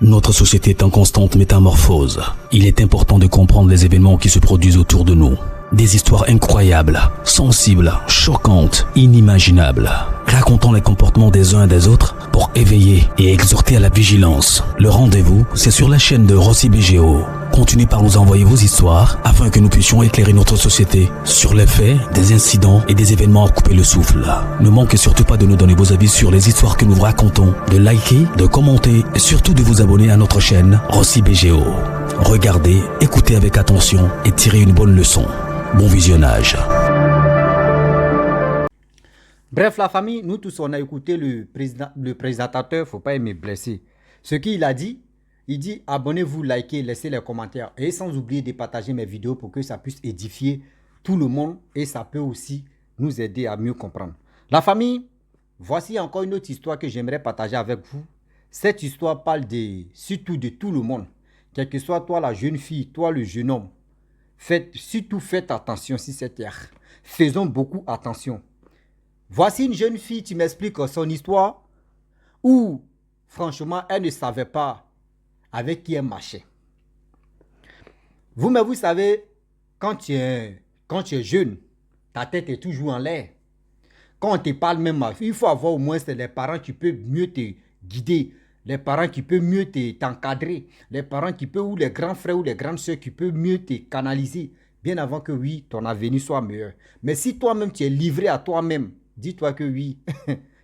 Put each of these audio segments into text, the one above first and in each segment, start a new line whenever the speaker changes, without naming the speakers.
Notre société est en constante métamorphose. Il est important de comprendre les événements qui se produisent autour de nous. Des histoires incroyables, sensibles, choquantes, inimaginables. Racontons les comportements des uns et des autres pour éveiller et exhorter à la vigilance. Le rendez-vous, c'est sur la chaîne de Rossi BGO. Continuez par nous envoyer vos histoires afin que nous puissions éclairer notre société sur les faits, des incidents et des événements à couper le souffle. Ne manquez surtout pas de nous donner vos avis sur les histoires que nous vous racontons, de liker, de commenter et surtout de vous abonner à notre chaîne Rossi BGO. Regardez, écoutez avec attention et tirez une bonne leçon. Bon visionnage.
Bref, la famille, nous tous, on a écouté le présentateur, il ne faut pas me blesser. Ce qu'il a dit, il dit abonnez-vous, likez, laissez les commentaires et sans oublier de partager mes vidéos pour que ça puisse édifier tout le monde et ça peut aussi nous aider à mieux comprendre. La famille, voici encore une autre histoire que j'aimerais partager avec vous. Cette histoire parle surtout de tout le monde. Quel que soit toi la jeune fille, toi le jeune homme. Surtout faites attention si c'est terre. Faisons beaucoup attention. Voici une jeune fille, tu m'expliques son histoire où franchement elle ne savait pas avec qui elle marchait. Vous savez, quand tu es jeune, ta tête est toujours en l'air. Quand on te parle même, il faut avoir au moins les parents qui peuvent mieux te guider, les parents qui peuvent mieux t'encadrer, les parents qui peuvent, ou les grands frères ou les grandes soeurs qui peuvent mieux te canaliser, bien avant que oui, ton avenir soit meilleur. Mais si toi-même tu es livré à toi-même, dis-toi que oui,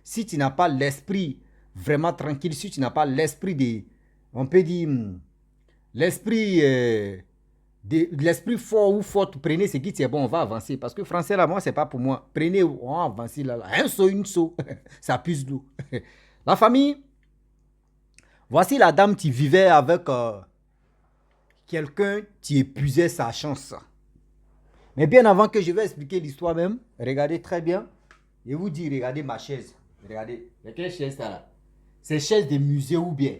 si tu n'as pas l'esprit vraiment tranquille, si tu n'as pas l'esprit de, on peut dire, l'esprit fort ou forte, prenez ce qui est bon, on va avancer. Parce que français là, moi, c'est pas pour moi. Prenez, on va avancer là. Un saut, une saut, ça pisse d'eau. La famille, voici la dame qui vivait avec quelqu'un qui épuisait sa chance. Mais bien avant que je vais expliquer l'histoire même, regardez très bien. Je vous dis, regardez ma chaise. Regardez. Quelle chaise ça là? C'est chaise de musée ou bien?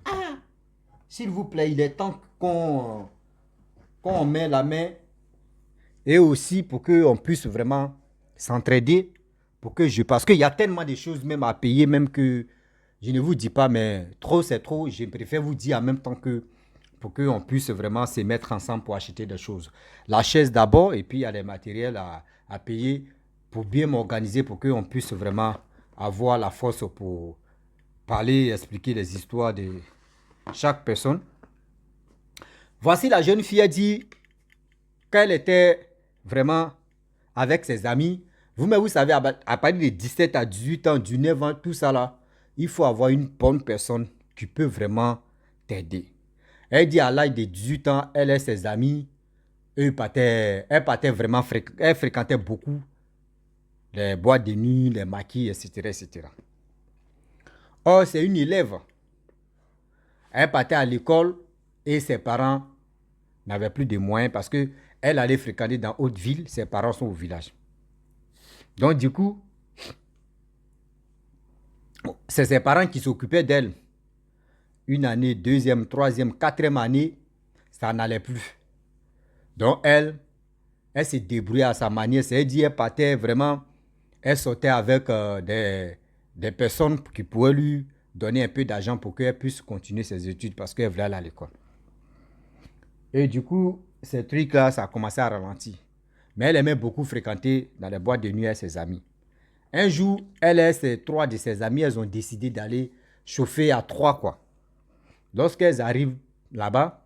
Ah! S'il vous plaît, il est temps qu'on met la main. Et aussi pour qu'on puisse vraiment s'entraider. Parce qu'il y a tellement de choses même à payer, même que je ne vous dis pas, mais trop c'est trop. Je préfère vous dire en même temps que pour qu'on puisse vraiment se mettre ensemble pour acheter des choses. La chaise d'abord, et puis il y a les matériels à payer pour bien m'organiser, pour qu'on puisse vraiment avoir la force pour parler et expliquer les histoires de chaque personne. Voici la jeune fille a dit qu'elle était vraiment avec ses amis. Vous savez, à partir de 17 à 18 ans, 19 ans, tout ça là, il faut avoir une bonne personne qui peut vraiment t'aider. Elle dit à l'âge de 18 ans, elle et ses amis, elle partait vraiment, elle fréquentait beaucoup les boîtes de nuit, les maquis, etc., etc. Or, c'est une élève. Elle partait à l'école et ses parents n'avaient plus de moyens parce qu'elle allait fréquenter dans haute ville, ses parents sont au village. Donc, du coup, c'est ses parents qui s'occupaient d'elle. Une année, deuxième, troisième, quatrième année, ça n'allait plus. Donc, elle se débrouillait à sa manière. C'est-à-dire, elle partait vraiment, elle sortait avec des personnes qui pouvaient lui donner un peu d'argent pour qu'elle puisse continuer ses études parce qu'elle voulait aller à l'école. Et du coup, ces trucs-là, ça a commencé à ralentir. Mais elle aimait beaucoup fréquenter dans les boîtes de nuit avec ses amis. Un jour, elle et trois de ses amis, elles ont décidé d'aller chauffer à trois, quoi. Lorsqu'elles arrivent là-bas,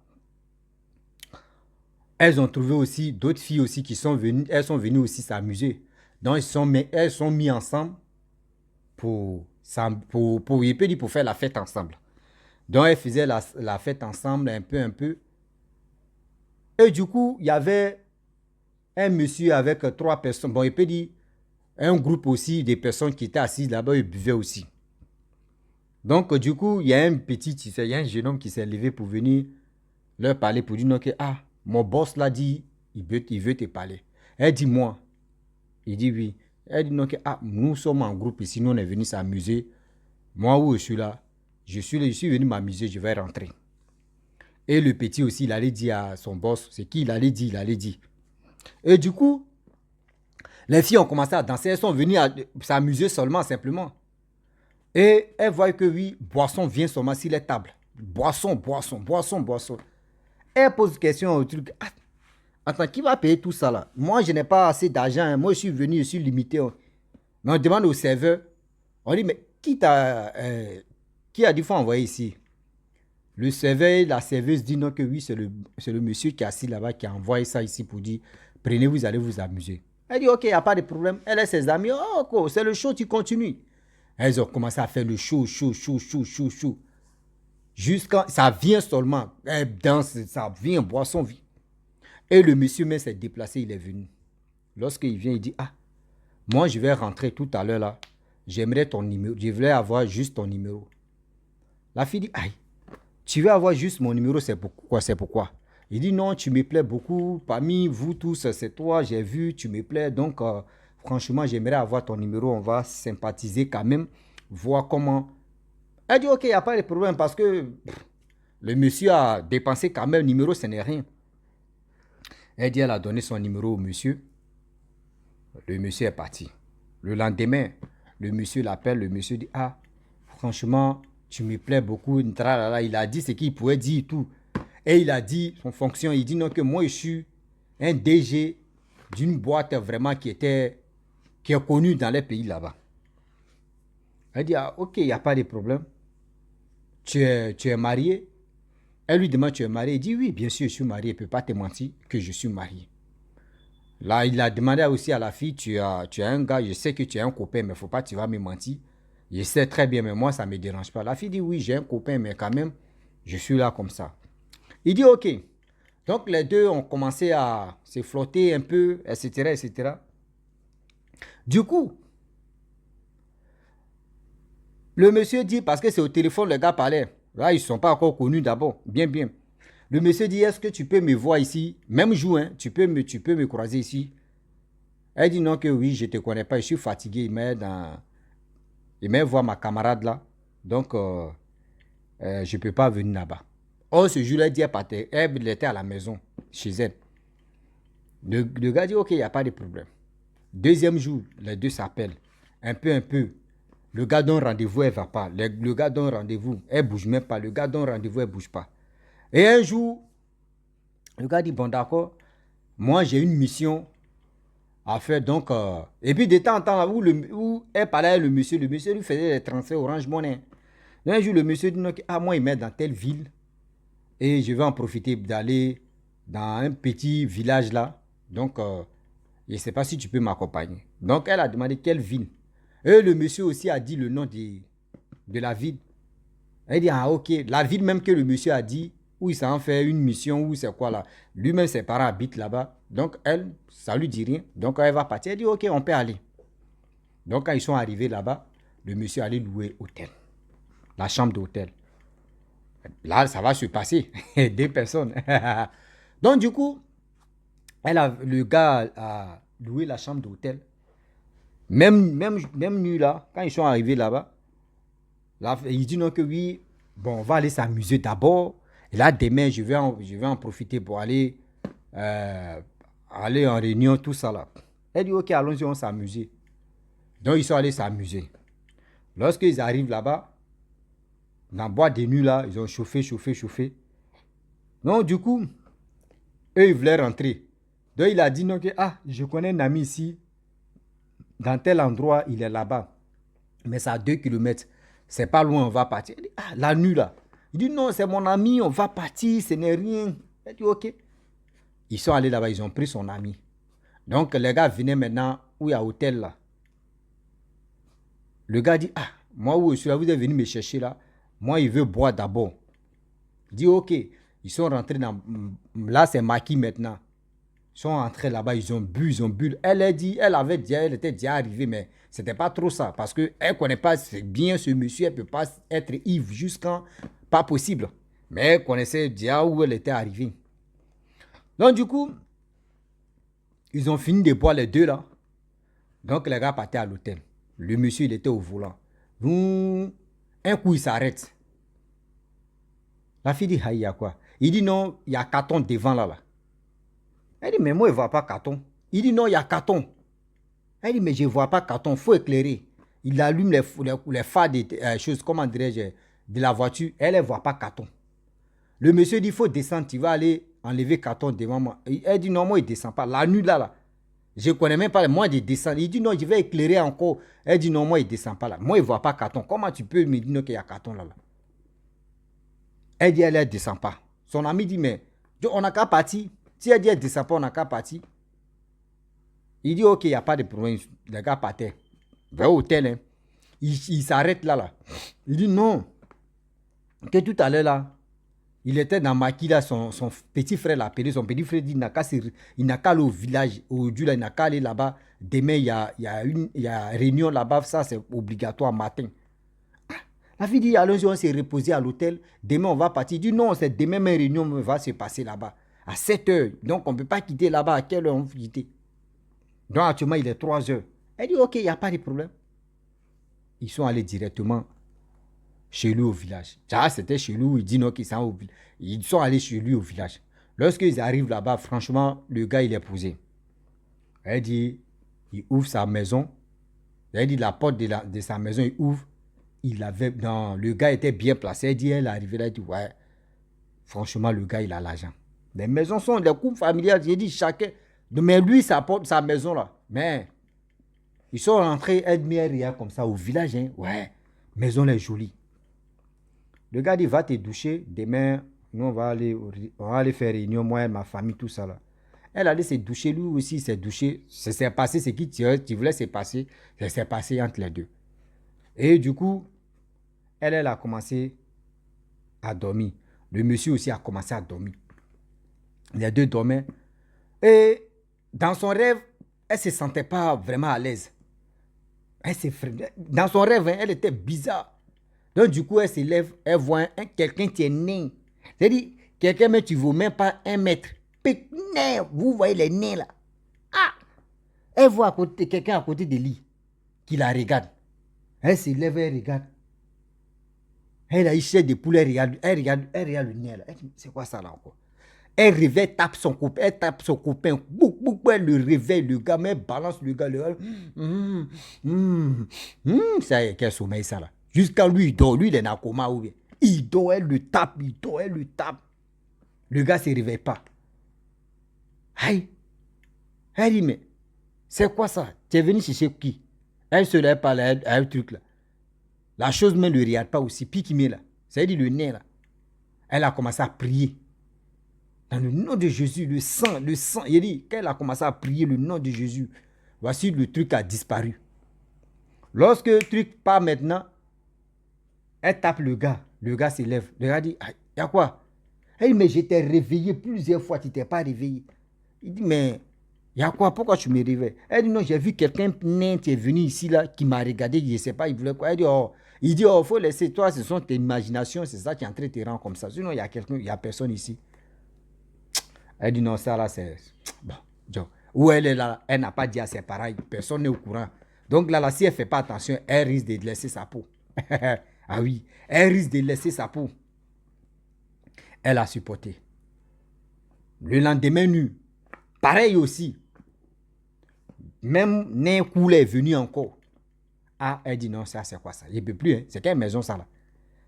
elles ont trouvé aussi d'autres filles aussi qui sont venues. Elles sont venues aussi s'amuser. Donc, elles sont mis ensemble pour faire la fête ensemble. Donc, elles faisaient la fête ensemble un peu. Et du coup, il y avait un monsieur avec trois personnes. Bon, il peut dire un groupe aussi de personnes qui étaient assises là-bas et buvaient aussi. Donc, du coup, il y a un jeune homme qui s'est levé pour venir leur parler, pour dire non, que mon boss l'a dit, il veut te parler. Elle dit moi. Il dit oui. Elle dit non, que nous sommes en groupe ici, nous on est venus s'amuser. Moi où je suis là, je suis venu m'amuser, je vais rentrer. Et le petit aussi, il allait dire à son boss, c'est qui il allait dire. Et du coup, les filles ont commencé à danser, elles sont venues s'amuser simplement. Et elles voient que oui, boisson vient seulement sur les tables. boisson, boisson, boisson, boisson. Elle pose question au truc. Ah, attends, qui va payer tout ça là? Moi, je n'ai pas assez d'argent. Hein. Moi, je suis venu, je suis limité. Hein. Mais on demande au serveur. On dit, mais qui a dit faut envoyer ici? Le serveur, la serveuse dit non que oui, c'est le monsieur qui est assis là-bas qui a envoyé ça ici pour dire, prenez, vous allez vous amuser. Elle dit, ok, il n'y a pas de problème. Elle et ses amis, oh, c'est le show, tu continues. Elles ont commencé à faire le show. Jusqu'à, ça vient seulement. Elle danse, ça vient, boisson vient. Et le monsieur même s'est déplacé, il est venu. Lorsqu'il vient, il dit, ah, moi je vais rentrer tout à l'heure là. J'aimerais ton numéro, je voulais avoir juste ton numéro. La fille dit, aïe, tu veux avoir juste mon numéro, c'est pourquoi? Il dit, non, tu me plais beaucoup, parmi vous tous, c'est toi, j'ai vu, tu me plais, donc franchement, j'aimerais avoir ton numéro, on va sympathiser quand même, voir comment... Elle dit, ok, il n'y a pas de problème, parce que le monsieur a dépensé quand même, le numéro, ce n'est rien. Elle dit, elle a donné son numéro au monsieur, le monsieur est parti. Le lendemain, le monsieur l'appelle, le monsieur dit, ah, franchement, tu me plais beaucoup, il a dit ce qu'il pouvait dire tout. Et il a dit son fonction, il dit non que moi je suis un DG d'une boîte vraiment qui est connue dans les pays là-bas. Elle dit, ah, ok, il n'y a pas de problème. Tu es marié? Elle lui demande, tu es marié? Il dit, oui, bien sûr, je suis marié, il ne peut pas te mentir que je suis marié. Là, il a demandé aussi à la fille, tu as un gars, je sais que tu as un copain, mais il ne faut pas que tu vas me mentir. Je sais très bien, mais moi, ça ne me dérange pas. La fille dit, oui, j'ai un copain, mais quand même, je suis là comme ça. Il dit, ok. Donc, les deux ont commencé à se flotter un peu, etc., etc. Du coup, le monsieur dit, parce que c'est au téléphone, le gars parlait. Là, ils ne sont pas encore connus d'abord. Bien, bien. Le monsieur dit, est-ce que tu peux me voir ici? Même jour, hein, tu peux me croiser ici. Elle dit non que oui, je ne te connais pas, je suis fatigué. Il m'a voir ma camarade là. Donc, je ne peux pas venir là-bas. Oh, ce jour-là, elle était à la maison, chez elle. Le gars dit, ok, il n'y a pas de problème. Deuxième jour, les deux s'appellent. Un peu. Le gars donne rendez-vous, elle ne va pas. Le gars donne rendez-vous, elle ne bouge même pas. Le gars donne rendez-vous, elle ne bouge pas. Et un jour, le gars dit, bon d'accord, moi j'ai une mission à faire. Donc, et puis de temps en temps, là, où elle parlait avec le monsieur lui faisait des transferts Orange Money. Et un jour, le monsieur dit, non, ah, moi il m'aide dans telle ville. Et je vais en profiter d'aller dans un petit village là. Donc, je ne sais pas si tu peux m'accompagner. Donc, elle a demandé quelle ville. Et le monsieur aussi a dit le nom de la ville. Elle dit, ah ok, la ville même que le monsieur a dit, où il s'en fait une mission, où c'est quoi là. Lui-même, ses parents habitent là-bas. Donc, elle, ça lui dit rien. Donc, elle va partir. Elle dit, ok, on peut aller. Donc, quand ils sont arrivés là-bas, le monsieur allait louer hôtel. La chambre d'hôtel. Là, ça va se passer. 2 personnes. Donc, du coup, le gars a loué la chambre d'hôtel. Même nuit là, quand ils sont arrivés là-bas, il dit non que oui, bon, on va aller s'amuser d'abord. Et là, demain, je vais en profiter pour aller en réunion, tout ça là. Elle dit, ok, allons-y, on s'amuse. Donc, ils sont allés s'amuser. Lorsqu'ils arrivent là-bas, dans la boîte de nuit là, ils ont chauffé. Donc, du coup, eux, ils voulaient rentrer. Donc, il a dit, non, que, ah, je connais un ami ici. Dans tel endroit, il est là-bas. Mais c'est à 2 km. C'est pas loin, on va partir. Il dit, ah, la nuit là. Il dit, non, c'est mon ami, on va partir, ce n'est rien. Il dit, ok. Ils sont allés là-bas, ils ont pris son ami. Donc, les gars venaient maintenant où il y a hôtel là. Le gars dit, ah, moi où je suis là, vous êtes venu me chercher là. Moi, il veut boire d'abord. Il dit, ok. Ils sont rentrés dans... Là, c'est Maki maintenant. Ils sont rentrés là-bas, ils ont bu. Elle était déjà arrivée, mais ce n'était pas trop ça. Parce qu'elle ne connaît pas bien ce monsieur, elle ne peut pas être ivre jusqu'à... Pas possible. Mais elle connaissait déjà où elle était arrivée. Donc, du coup, ils ont fini de boire les deux là. Donc, les gars partaient à l'hôtel. Le monsieur, il était au volant. Un coup, il s'arrête. La fille dit, ah, il y a quoi? Il dit, non, il y a carton devant là. Elle dit, mais moi, je ne vois pas carton. Il dit, non, il y a carton. Elle dit, mais je ne vois pas carton, il faut éclairer. Il allume les phares des choses, comment dirais-je, de la voiture. Elle ne voit pas carton. Le monsieur dit, il faut descendre, tu vas aller enlever carton devant moi. Elle dit, non, moi, il ne descend pas. La nuit, là, je ne connais même pas, moi, de descendre. Il dit, non, je vais éclairer encore. Elle dit, non, moi, il ne descend pas là. Moi, il ne voit pas carton. Comment tu peux me dire qu'il y a carton là? Elle dit, elle ne descend pas. Son ami dit, mais on n'a qu'à partir. Si elle dit, elle ne descend pas, on n'a qu'à partir. Il dit, ok, il n'y a pas de problème. Les gars partaient. Vers l'hôtel, hein. Il s'arrête là. Il dit, non. Que tout à l'heure, là, il était dans Maki, là, son petit frère l'a appelé. Son petit frère dit, il n'a qu'à aller au village. Aujourd'hui, là, il n'a qu'à aller là-bas. Demain, il y a une réunion là-bas. Ça, c'est obligatoire matin. La fille dit, allons-y, on s'est reposé à l'hôtel. Demain, on va partir. Il dit, non, c'est demain, ma réunion va se passer là-bas. À 7 heures. Donc, on ne peut pas quitter là-bas. À quelle heure on peut quitter? Donc, actuellement, il est 3 heures. Elle dit, ok, il n'y a pas de problème. Ils sont allés directement chez lui au village. Ça, c'était chez lui. Il dit non, ils sont allés chez lui au village. Lorsqu'ils arrivent là-bas, franchement, le gars, il est posé. Elle dit, il ouvre sa maison. Elle dit, la porte de sa maison, il ouvre. Le gars était bien placé. Elle dit, elle est arrivée là, elle dit, ouais, franchement, le gars, il a l'argent. Les maisons sont des couples familiales. J'ai dit, chacun. Mais lui, sa maison là. Mais ils sont rentrés, elle met rien comme ça au village. Hein. Ouais, maison est jolie. Le gars dit, va te doucher. Demain, nous, on va aller faire réunion, moi et ma famille, tout ça là. Elle allait se doucher, lui aussi s'est douché. Ça s'est passé, ce qui tu voulais se passer. Ça s'est passé entre les deux. Et du coup, elle a commencé à dormir. Le monsieur aussi a commencé à dormir. Les deux dormaient. Et dans son rêve, elle ne se sentait pas vraiment à l'aise. Dans son rêve, elle était bizarre. Donc, du coup, elle se lève, elle voit quelqu'un qui est nain. C'est-à-dire, quelqu'un, mais tu ne vaux même pas 1 mètre. Nain, vous voyez les nains là. Ah! Elle voit quelqu'un à côté de lui qui la regarde. Elle se lève, elle regarde. Elle a ici des poulets, elle regarde le nain là. Elle dit, c'est quoi ça là encore? Elle réveille, tape son copain, elle le réveille, le gars, mais elle balance le gars, ça y est, quel sommeil ça là. Jusqu'à lui, il dort, lui il est dans le coma ou bien. Il dort, elle le tape, Le gars ne se réveille pas. Aïe. Elle dit, mais c'est quoi ça? Tu es venu chercher qui? Elle se lève pas là, un truc là. La chose même ne regarde pas aussi, puis qui met là. C'est-à-dire le nez là. Elle a commencé à prier. Dans le nom de Jésus, le sang. Il dit, quand elle a commencé à prier le nom de Jésus, voici le truc a disparu. Lorsque le truc part maintenant, elle tape le gars se lève. Le gars dit, il y a quoi? Elle dit, mais je t'ai réveillé plusieurs fois, tu ne t'es pas réveillé. Il dit, mais il y a quoi? Pourquoi tu me réveilles? Elle dit, non, j'ai vu quelqu'un nain qui est venu ici là, qui m'a regardé, je ne sais pas, il voulait quoi? Elle dit, il faut laisser toi, ce sont tes imaginations, c'est ça qui est en train de te rendre comme ça. Sinon, il y a personne ici. Elle dit non, ça là, c'est... Bon, où elle est là, elle n'a pas dit à ses parents, personne n'est au courant. Donc là, si elle ne fait pas attention, elle risque de laisser sa peau. Ah oui, elle risque de laisser sa peau. Elle a supporté. Le lendemain nu, pareil aussi. Même Nain Coulé est venu encore. Ah, elle dit non, ça c'est quoi ça? Il ne peut plus, hein. C'est quelle maison ça là?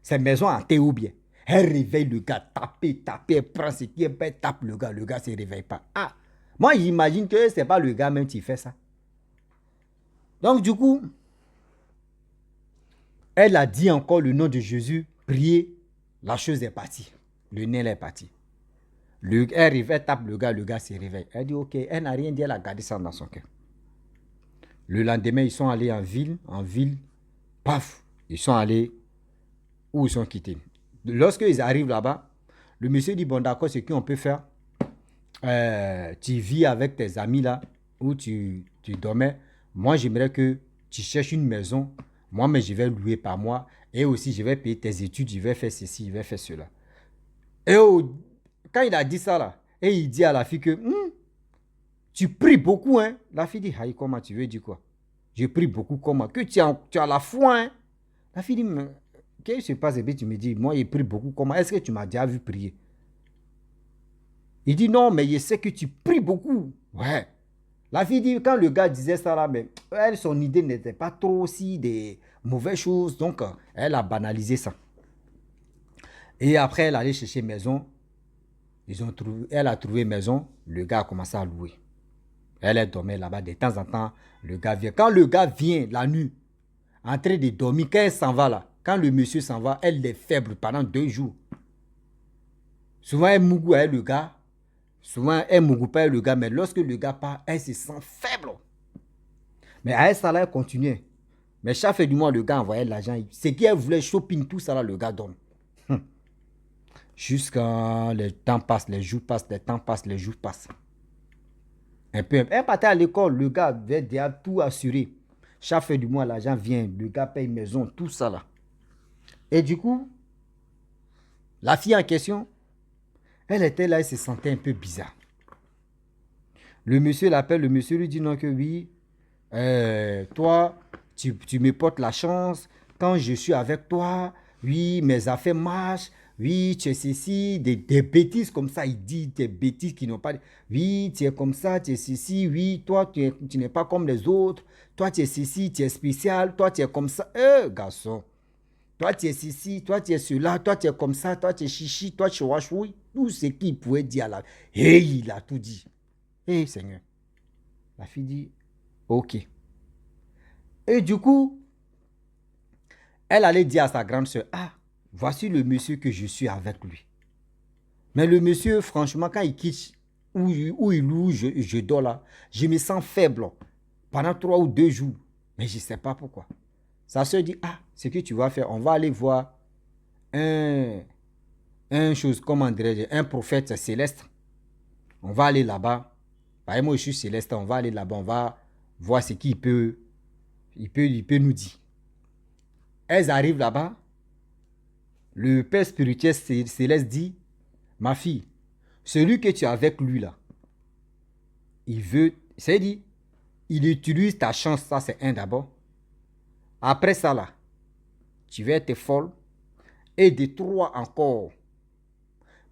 C'est maison hantée ou bien? Elle réveille le gars, taper, elle prend ce qui est, elle tape le gars ne se réveille pas. Ah, moi j'imagine que ce n'est pas le gars même qui fait ça. Donc du coup, elle a dit encore le nom de Jésus, prier, la chose est partie. Le nez est parti. Elle tape le gars se réveille. Elle dit ok, elle n'a rien dit, elle a gardé ça dans son cœur. Le lendemain, ils sont allés en ville, paf, ils sont allés où ils sont quittés. Lorsqu'ils arrivent là-bas, le monsieur dit, bon d'accord, c'est qu'on peut faire. Tu vis avec tes amis là, où tu dormais. Moi, j'aimerais que tu cherches une maison. Moi, mais je vais louer par mois. Et aussi, je vais payer tes études, je vais faire ceci, je vais faire cela. Et quand il a dit ça là, et il dit à la fille que, tu pries beaucoup, hein. La fille dit, aïe, comment tu veux dire quoi? Je prie beaucoup, comment? Que tu as la foi, hein. La fille dit, mais qu'est-ce qui se passe? Et puis tu me dis, moi, je prie beaucoup, comment? Est-ce que tu m'as déjà vu prier? Il dit, non, mais je sais que tu pries beaucoup. Ouais. La fille dit, quand le gars disait ça là, mais elle, son idée n'était pas trop aussi des mauvaises choses, donc elle a banalisé ça. Et après, elle allait chercher maison. Elle a trouvé maison. Le gars a commencé à louer. Elle dormait là-bas. De temps en temps, le gars vient. Quand le gars vient la nuit, en train de dormir, quand elle s'en va là, quand le monsieur s'en va, elle est faible pendant 2 jours. Souvent, elle mougou avec le gars. Souvent, elle mougou pas avec le gars. Mais lorsque le gars part, elle se sent faible. Mais à ça là, elle continuait. Mais chaque fin du mois, le gars envoyait l'argent. Ce qu'elle voulait, shopping, tout ça là, le gars donne. Jusqu'à le temps passe, les jours passent, les temps passent, les jours passent. Elle partait à l'école, le gars avait déjà tout assuré. Chaque fin du mois, l'argent vient, le gars paye maison, tout ça là. Et du coup, la fille en question, elle était là, elle se sentait un peu bizarre. Le monsieur l'appelle, le monsieur lui dit non que oui, toi, tu me portes la chance, quand je suis avec toi, oui, mes affaires marchent, oui, tu es ceci, des bêtises comme ça, il dit des bêtises qui n'ont pas... Oui, tu es comme ça, tu es ceci, oui, toi, tu n'es pas comme les autres, toi, tu es ceci, tu es spécial, toi, tu es comme ça. Garçon, toi, tu es ceci, toi, tu es cela, toi, tu es comme ça, toi, tu es chichi, toi, tu es wachoui, tout ce qu'il pouvait dire là. Et il a tout dit. Seigneur. La fille dit, ok. Et du coup, elle allait dire à sa grande soeur, voici le monsieur que je suis avec lui. Mais le monsieur, franchement, quand il quitte où il loue, je dors là, je me sens faible pendant 3 ou 2 jours. Mais je ne sais pas pourquoi. Sa soeur dit, ce que tu vas faire, on va aller voir un prophète céleste. On va aller là-bas. Moi, je suis céleste, on va aller là-bas, on va voir ce qu'il peut nous dire. Elles arrivent là-bas. Le père spirituel céleste dit, ma fille, celui que tu es avec lui là, il utilise ta chance, ça c'est un d'abord. Après ça là, tu vas être folle. Et de 3 encore,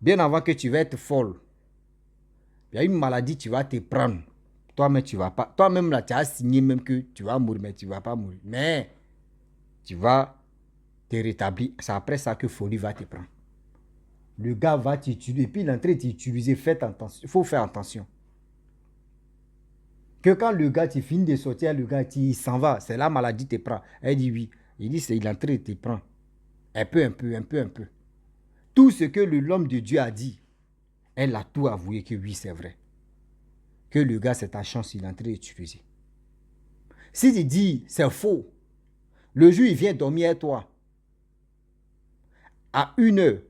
bien avant que tu vas être folle, il y a une maladie, tu vas te prendre. Toi-même, tu vas pas. Toi-même là, tu as signé même que tu vas mourir, mais tu ne vas pas mourir. Mais tu vas te rétablir. C'est après ça que folie va te prendre. Le gars va t'utiliser. Et puis il est en train de t'utiliser. Faites attention. Il faut faire attention. Que quand le gars, tu finis de sortir, le gars, il s'en va. C'est la maladie te prend. Elle dit oui. Il dit, il est en train de te prendre. Un peu. Tout ce que l'homme de Dieu a dit, elle a tout avoué que oui, c'est vrai. Que le gars, c'est ta chance, il est en train d'utiliser. Si tu dis, c'est faux, le jour, il vient dormir avec toi. À 1 heure, il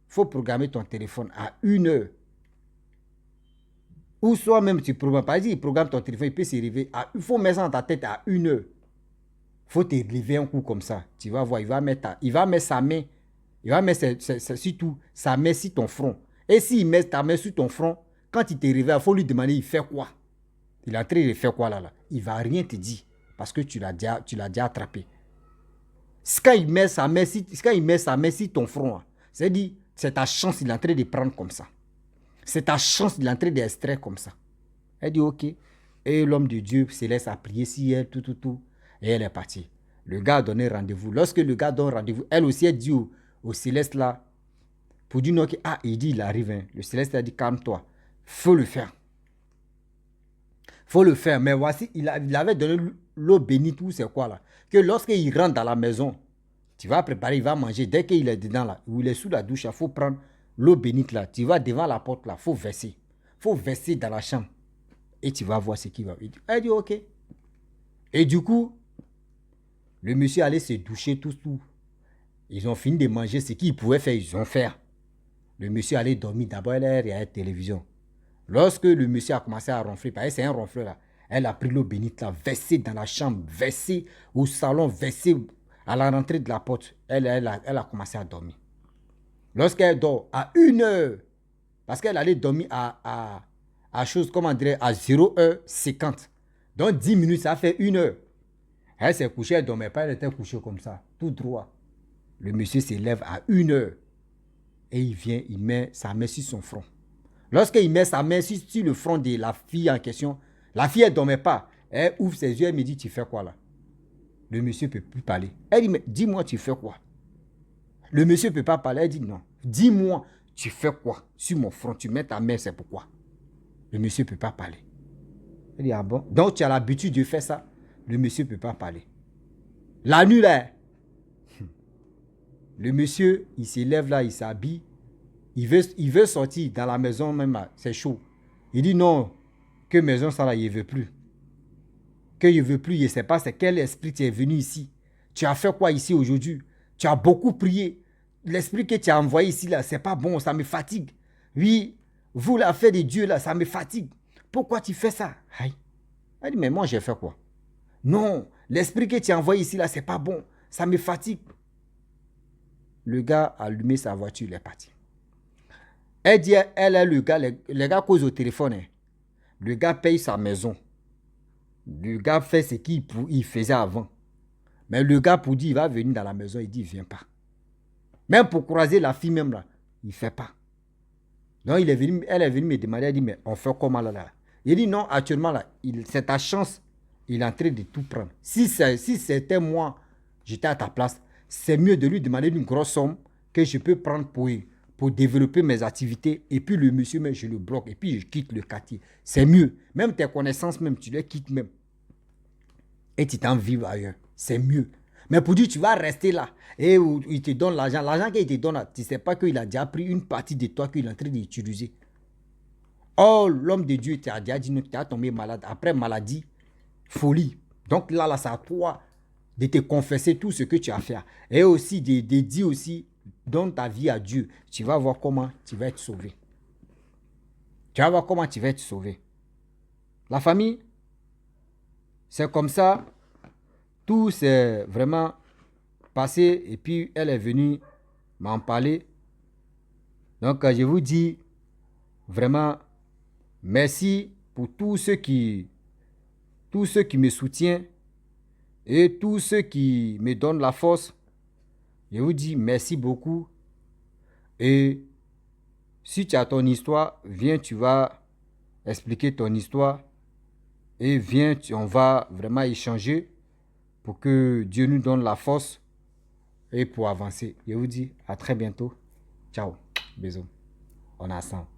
faut programmer ton téléphone à 1 heure. Ou soit même tu programmes, par exemple, il programme ton téléphone, il peut se réveiller. Il faut mettre ça dans ta tête à 1 heure. Il faut te lever un coup comme ça. Tu vas voir, il va mettre sa main, surtout sa main sur ton front. Et s'il met ta main sur ton front, quand il te réveille, il faut lui demander, il fait quoi? Il est en train de faire quoi là? Il ne va rien te dire parce que tu l'as déjà attrapé. Quand il met sa main sur ton front, c'est-à-dire, c'est ta chance, il est en train de prendre comme ça. C'est ta chance, il est en train d'extraire comme ça. Elle dit ok. Et l'homme de Dieu se laisse à prier si elle, tout. Et elle est partie. Le gars a donné rendez-vous. Lorsque le gars donne rendez-vous, elle aussi, elle dit au céleste là, pour dire non, il dit, il arrive. Hein. Le céleste a dit, calme-toi. Faut le faire. Mais voici, il avait donné l'eau bénite ou c'est quoi là. Que lorsqu'il rentre dans la maison, tu vas préparer, il va manger. Dès qu'il est dedans là, ou il est sous la douche, il faut prendre l'eau bénite là. Tu vas devant la porte là, il faut verser. Il faut verser dans la chambre. Et tu vas voir ce qu'il va. Elle dit ok. Et du coup, le monsieur allait se doucher tout. Ils ont fini de manger ce qu'ils pouvaient faire, ils ont fait. Le monsieur allait dormir. D'abord, elle a regardé la télévision. Lorsque le monsieur a commencé à ronfler, parce que c'est un ronfleur là, elle a pris l'eau bénite là, versée dans la chambre, versée au salon, versée à la rentrée de la porte. Elle a commencé à dormir. Lorsqu'elle dort à 1 heure, parce qu'elle allait dormir à 0h50. Donc 10 minutes, ça fait 1 heure. Elle s'est couchée, elle ne dormait pas, elle était couchée comme ça, tout droit. Le monsieur se lève à 1 heure et il vient, il met sa main sur son front. Lorsqu'il met sa main sur le front de la fille en question, la fille, elle ne dormait pas. Elle ouvre ses yeux, elle me dit, tu fais quoi là? Le monsieur ne peut plus parler. Elle dit, mais dis-moi, tu fais quoi? Le monsieur ne peut pas parler. Elle dit, non, Dis-moi, tu fais quoi? Sur mon front, tu mets ta main, c'est pourquoi? Le monsieur ne peut pas parler. Il dit, ah bon? Donc, tu as l'habitude de faire ça. Le monsieur ne peut pas parler. La nuit, là, le monsieur, il se lève là, il s'habille. Il veut sortir dans la maison même, c'est chaud. Il dit non, que maison ça là, il ne veut plus. Que il ne veut plus, il ne sait pas c'est quel esprit tu es venu ici. Tu as fait quoi ici aujourd'hui? Tu as beaucoup prié. L'esprit que tu as envoyé ici, là, c'est pas bon, ça me fatigue. Oui, vous, l'affaire de Dieu, là, ça me fatigue. Pourquoi tu fais ça? Aïe. Elle dit, mais moi, j'ai fait quoi? Non, l'esprit que tu as envoyé ici, là, c'est pas bon. Ça me fatigue. Le gars a allumé sa voiture, il est parti. Elle dit, elle est le gars, les gars causent au téléphone. Hein. Le gars paye sa maison. Le gars fait ce qu'il faisait avant. Mais le gars, pour dire, il va venir dans la maison, il dit, il ne vient pas. Même pour croiser la fille même là, il ne fait pas. Donc, elle est venue me demander, elle dit, mais on fait comment là? Il dit, non, actuellement là, c'est ta chance, il est en train de tout prendre. Si c'était moi, j'étais à ta place, c'est mieux de lui demander une grosse somme que je peux prendre pour développer mes activités. Et puis le monsieur, même, je le bloque. Et puis je quitte le quartier. C'est mieux. Même tes connaissances, même, tu les quittes même. Et tu t'en vives ailleurs. C'est mieux. Mais pour dire, tu vas rester là. Et où il te donne l'argent. L'argent qu'il te donne, là, tu ne sais pas qu'il a déjà pris une partie de toi qu'il est en train d'utiliser. Oh, l'homme de Dieu t'a déjà dit, tu as tombé malade. Après maladie, folie. Donc là, c'est à toi de te confesser tout ce que tu as fait. Et aussi de dire aussi, donne ta vie à Dieu. Tu vas voir comment tu vas être sauvé. Tu vas voir comment tu vas être sauvé. La famille, c'est comme ça. Tout s'est vraiment passé. Et puis, elle est venue m'en parler. Donc, je vous dis vraiment merci pour tous ceux qui me soutiennent et tous ceux qui me donnent la force. Je vous dis merci beaucoup. Et si tu as ton histoire, viens, tu vas expliquer ton histoire. Et viens, on va vraiment échanger pour que Dieu nous donne la force et pour avancer. Je vous dis à très bientôt. Ciao. Bisous. On est ensemble.